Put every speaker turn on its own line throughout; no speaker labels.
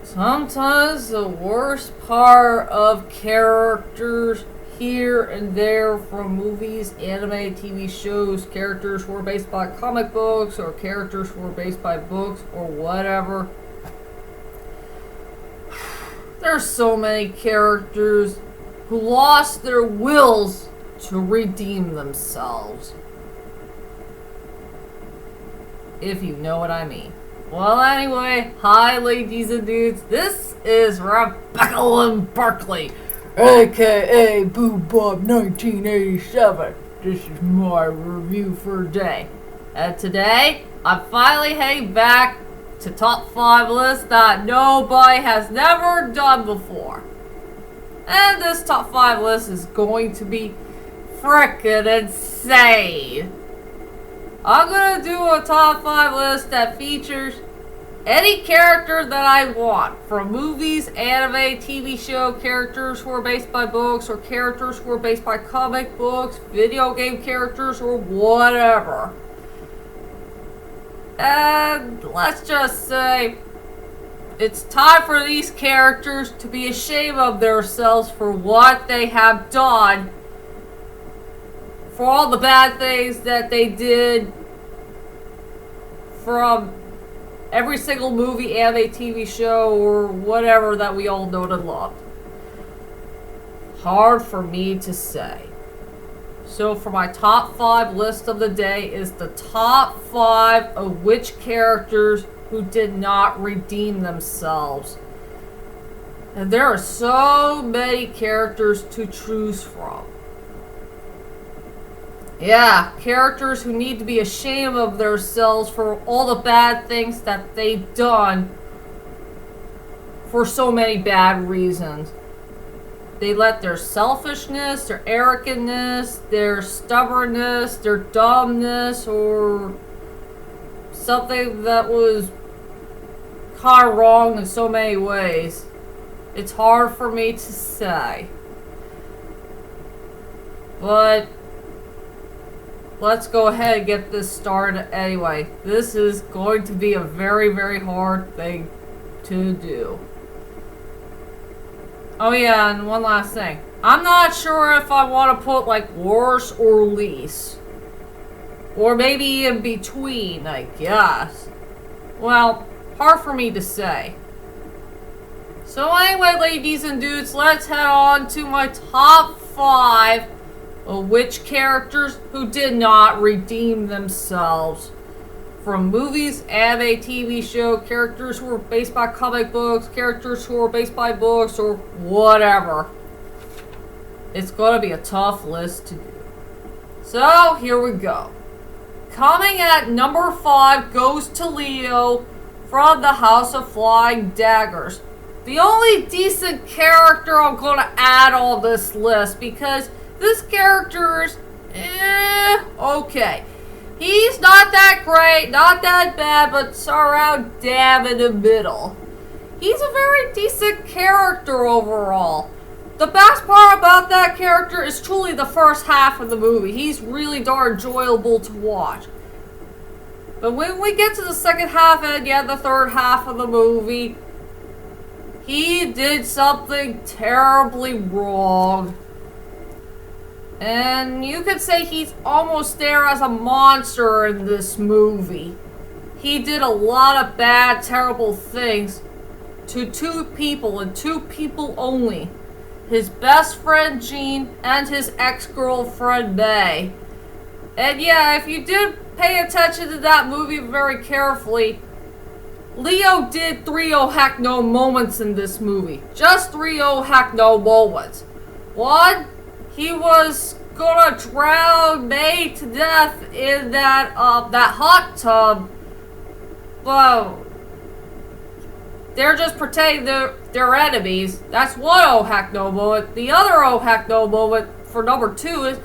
Sometimes the worst part of characters here and there from movies, anime, TV shows, characters who are based by comic books, or characters who are based by books, or whatever. There's so many characters who lost their wills to redeem themselves. If you know what I mean. Well, anyway, hi ladies and dudes, this is Rebecca Lynn Barkley, aka Boo Bob 1987. This is my review for today. And today, I'm finally heading back to top 5 lists that nobody has never done before. And this top 5 list is going to be frickin' insane. I'm gonna do a top 5 list that features any character that I want, from movies, anime, TV show, characters who are based by books, or characters who are based by comic books, video game characters, or whatever. And let's just say, it's time for these characters to be ashamed of themselves for what they have done, for all the bad things that they did from every single movie, anime, TV show, or whatever that we all know and loved. Hard for me to say. So for my top 5 list of the day is the top 5 of which characters who did not redeem themselves. And there are so many characters to choose from. Yeah, characters who need to be ashamed of themselves for all the bad things that they've done for so many bad reasons. They let their selfishness, their arrogantness, their stubbornness, their dumbness, or something that was kind of wrong in so many ways. It's hard for me to say. But let's go ahead and get this started anyway. This is going to be a very, very hard thing to do. Oh yeah, and one last thing. I'm not sure if I want to put like worst or least. Or maybe in between, I guess. Well, hard for me to say. So anyway, ladies and dudes, let's head on to my top 5 of which characters who did not redeem themselves from movies, anime, TV show, characters who were based by comic books, characters who were based by books, or whatever. It's gonna be a tough list to do. So, here we go. Coming at number 5 goes to Leo from the House of Flying Daggers. The only decent character I'm gonna add on this list, because this character is, okay. He's not that great, not that bad, but around damn in the middle. He's a very decent character overall. The best part about that character is truly the first half of the movie. He's really darn enjoyable to watch. But when we get to the second half and the third half of the movie, he did something terribly wrong. And you could say he's almost there as a monster in this movie. He did a lot of bad, terrible things to 2 people, and 2 people only. His best friend Jean and his ex-girlfriend May. And yeah, if you did pay attention to that movie very carefully, Leo did 3 oh heck no moments in this movie. Just 3 oh heck no moments. 1, he was gonna drown May to death in that hot tub. Well, they're just pretending they're enemies. That's 1 oh heck no moment. The other oh heck no moment for number 2 is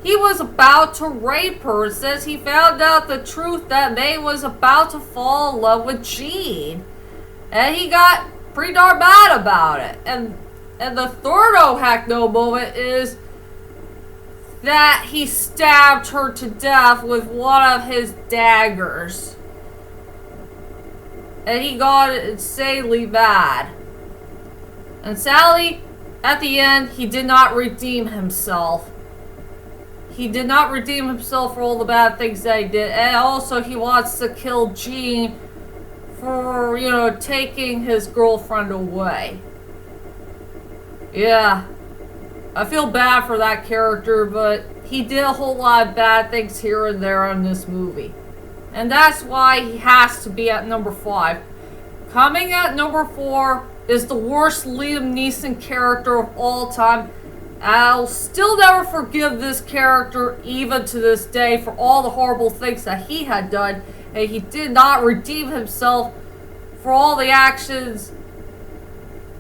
he was about to rape her. It says he found out the truth that May was about to fall in love with Jean. And he got pretty darn mad about it. And the third oh heck no moment is that he stabbed her to death with one of his daggers. and he got insanely mad. And sadly, at the end, he did not redeem himself. He did not redeem himself for all the bad things that he did. And also, he wants to kill Jean for, you know, taking his girlfriend away. Yeah. I feel bad for that character, but he did a whole lot of bad things here and there in this movie. And that's why he has to be at number 5. Coming at number 4 is the worst Liam Neeson character of all time. I'll still never forgive this character, even to this day, for all the horrible things that he had done. And he did not redeem himself for all the actions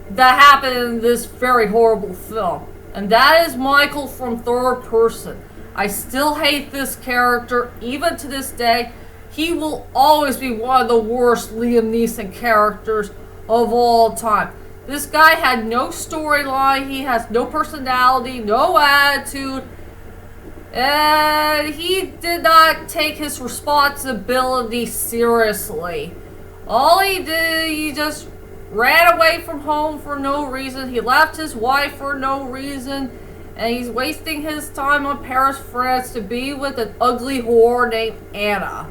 that happened in this very horrible film. And that is Michael from Third Person. I still hate this character, even to this day. He will always be one of the worst Liam Neeson characters of all time. This guy had no storyline, he has no personality, no attitude, and he did not take his responsibility seriously. All he did, he just ran away from home for no reason. He left his wife for no reason, and he's wasting his time on Paris, France to be with an ugly whore named Anna.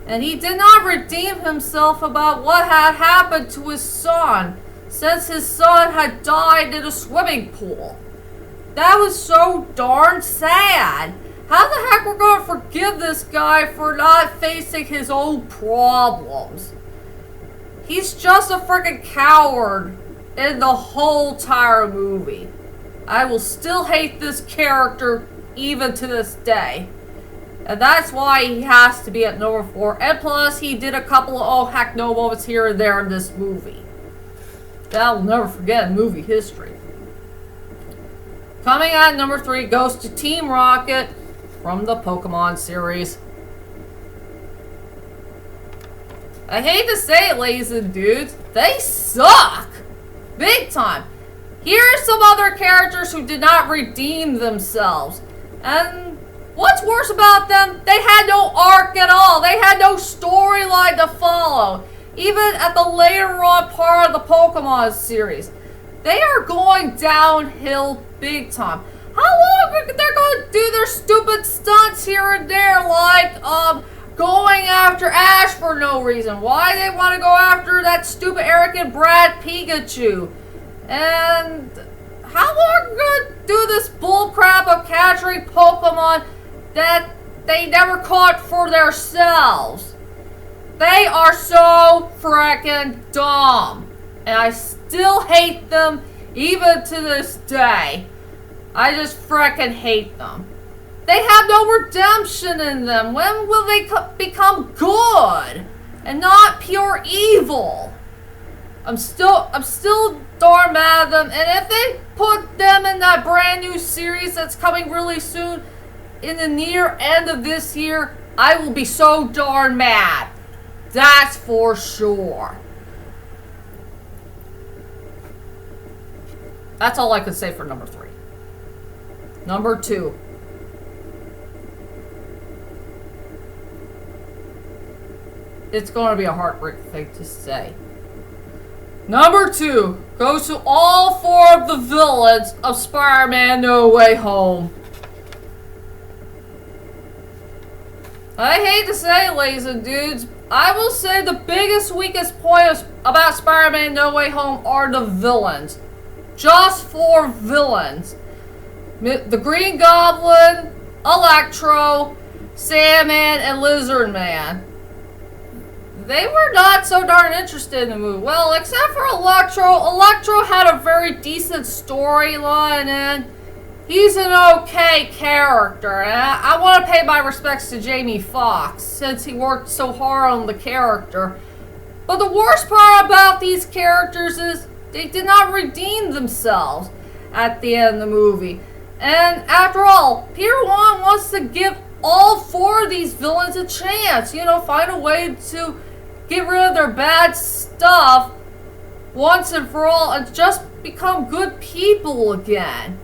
And he did not redeem himself about what had happened to his son, since his son had died in a swimming pool. That was so darn sad. How the heck we're going to forgive this guy for not facing his own problems? He's just a freaking coward in the whole entire movie. I will still hate this character even to this day. And that's why he has to be at number 4. And plus, he did a couple of oh heck no moments here and there in this movie that I'll never forget in movie history. Coming at number 3 goes to Team Rocket from the Pokemon series. I hate to say it, ladies and dudes, they suck! Big time! Here are some other characters who did not redeem themselves. And what's worse about them, they had no arc at all. They had no storyline to follow. Even at the later on part of the Pokemon series. They are going downhill big time. How long are they going to do their stupid stunts here and there, like going after Ash for no reason? Why they want to go after that stupid arrogant Brad Pikachu? And how long are they going to do this bullcrap of capturing Pokemon that they never caught for themselves? They are so frickin' dumb. And I still hate them even to this day. I just frickin' hate them. They have no redemption in them. When will they become good and not pure evil? I'm still darn mad at them. And if they put them in that brand new series that's coming really soon, in the near end of this year, I will be so darn mad. That's for sure. That's all I could say for number 3. Number 2. It's going to be a heartbreaking thing to say. Number 2 goes to all 4 of the villains of Spider-Man No Way Home. I hate to say it, ladies and dudes, I will say the biggest, weakest point about Spider-Man No Way Home are the villains. Just 4 villains. The Green Goblin, Electro, Sandman, and Lizard Man. They were not so darn interested in the movie. Well, except for Electro. Electro had a very decent storyline, and he's an okay character. And I want to pay my respects to Jamie Foxx, since he worked so hard on the character. But the worst part about these characters is they did not redeem themselves at the end of the movie. And after all, Peter Wan wants to give all 4 of these villains a chance. You know, find a way to get rid of their bad stuff once and for all and just become good people again.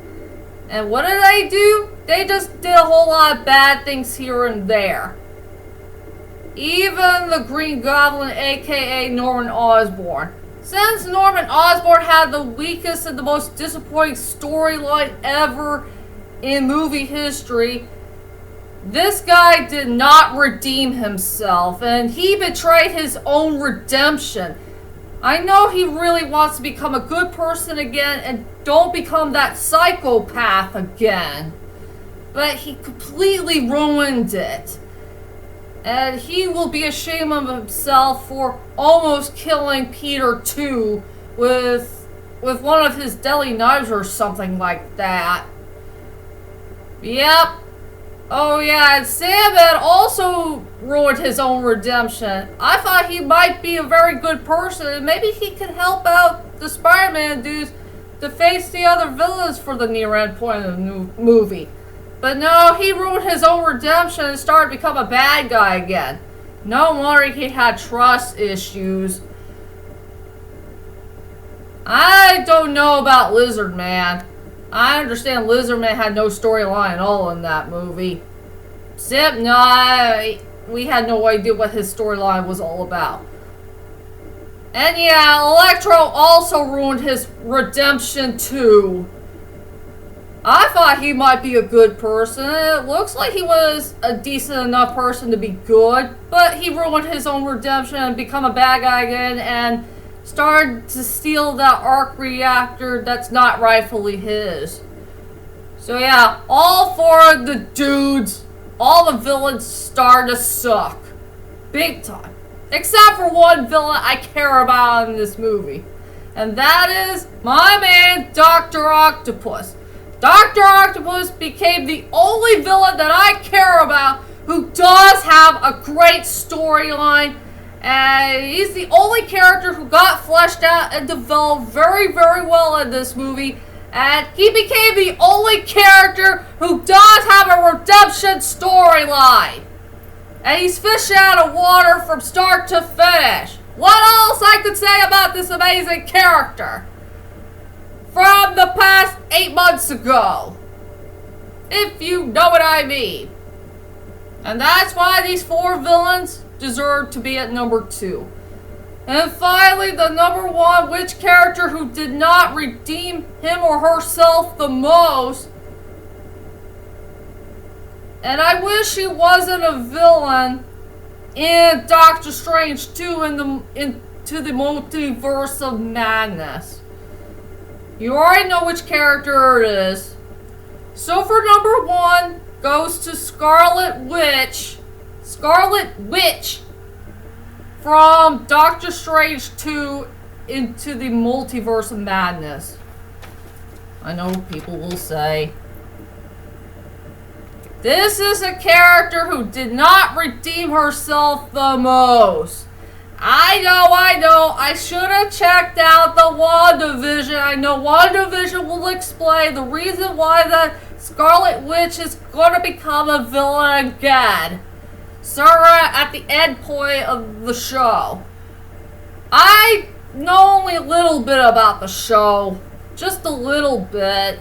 And what did they do? They just did a whole lot of bad things here and there. Even the Green Goblin, aka Norman Osborn. Since Norman Osborn had the weakest and the most disappointing storyline ever in movie history, this guy did not redeem himself, and he betrayed his own redemption. I know he really wants to become a good person again and don't become that psychopath again, but he completely ruined it. And he will be ashamed of himself for almost killing Peter too with one of his deli knives or something like that. Yep. Oh yeah, and Sandman also ruined his own redemption. I thought he might be a very good person and maybe he could help out the Spider-Man dudes to face the other villains for the near end point of the movie. But no, he ruined his own redemption and started to become a bad guy again. No wonder he had trust issues. I don't know about Lizard Man. I understand Lizard Man had no storyline at all in that movie. Zip, no, we had no idea what his storyline was all about. And yeah, Electro also ruined his redemption too. I thought he might be a good person. It looks like he was a decent enough person to be good, but he ruined his own redemption and become a bad guy again and started to steal that arc reactor that's not rightfully his. So yeah, all four of the dudes, all the villains started to suck. Big time. Except for one villain I care about in this movie. And that is my man, Dr. Octopus. Dr. Octopus became the only villain that I care about who does have a great storyline. And he's the only character who got fleshed out and developed very, very well in this movie. And he became the only character who does have a redemption storyline. And he's fish out of water from start to finish. What else I could say about this amazing character from the past 8 months ago? If you know what I mean. And that's why these 4 villains deserve to be at number 2. And finally, the number 1, which character who did not redeem him or herself the most. And I wish he wasn't a villain in Doctor Strange 2 into the Multiverse of Madness. You already know which character it is. So for number 1 goes to Scarlet Witch. Scarlet Witch from Doctor Strange 2 into the Multiverse of Madness. I know people will say, this is a character who did not redeem herself the most. I know. I should have checked out the WandaVision. I know WandaVision will explain the reason why the Scarlet Witch is going to become a villain again. Sarah at the end point of the show. I know only a little bit about the show. Just a little bit.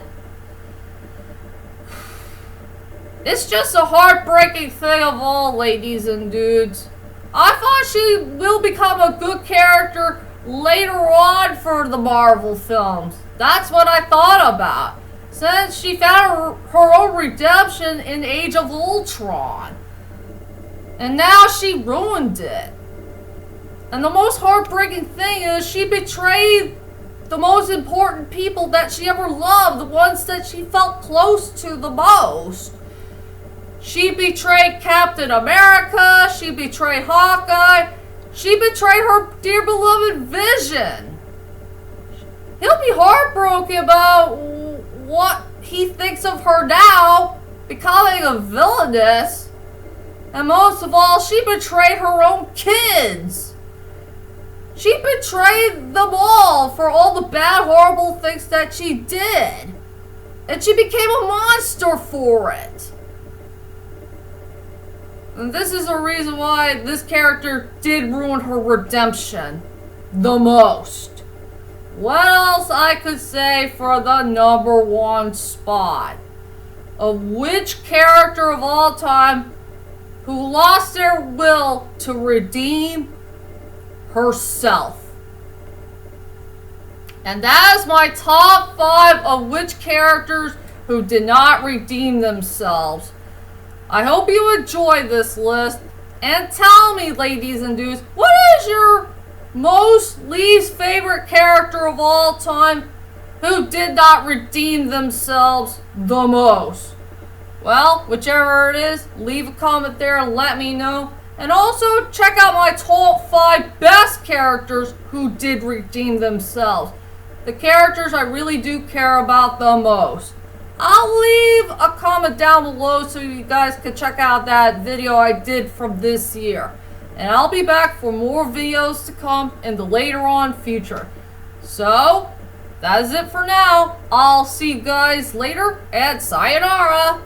It's just a heartbreaking thing of all, ladies and dudes. I thought she will become a good character later on for the Marvel films. That's what I thought about. Since she found her own redemption in Age of Ultron. And now she ruined it. And the most heartbreaking thing is she betrayed the most important people that she ever loved. The ones that she felt close to the most. She betrayed Captain America. She betrayed Hawkeye. She betrayed her dear beloved Vision. He'll be heartbroken about what he thinks of her now, becoming a villainess. And most of all, she betrayed her own kids. She betrayed them all for all the bad, horrible things that she did. And she became a monster for it. And this is the reason why this character did ruin her redemption the most. What else I could say for the number 1 spot? Of which character of all time who lost their will failed to redeem herself. And that is my top 5 of which characters who did not redeem themselves. I hope you enjoyed this list. And tell me, ladies and dudes, what is your most least favorite character of all time who did not redeem themselves the most? Well, whichever it is, leave a comment there and let me know. And also, check out my top 5 best characters who did redeem themselves. The characters I really do care about the most. I'll leave a comment down below so you guys can check out that video I did from this year. And I'll be back for more videos to come in the later on future. So, that is it for now. I'll see you guys later, and sayonara!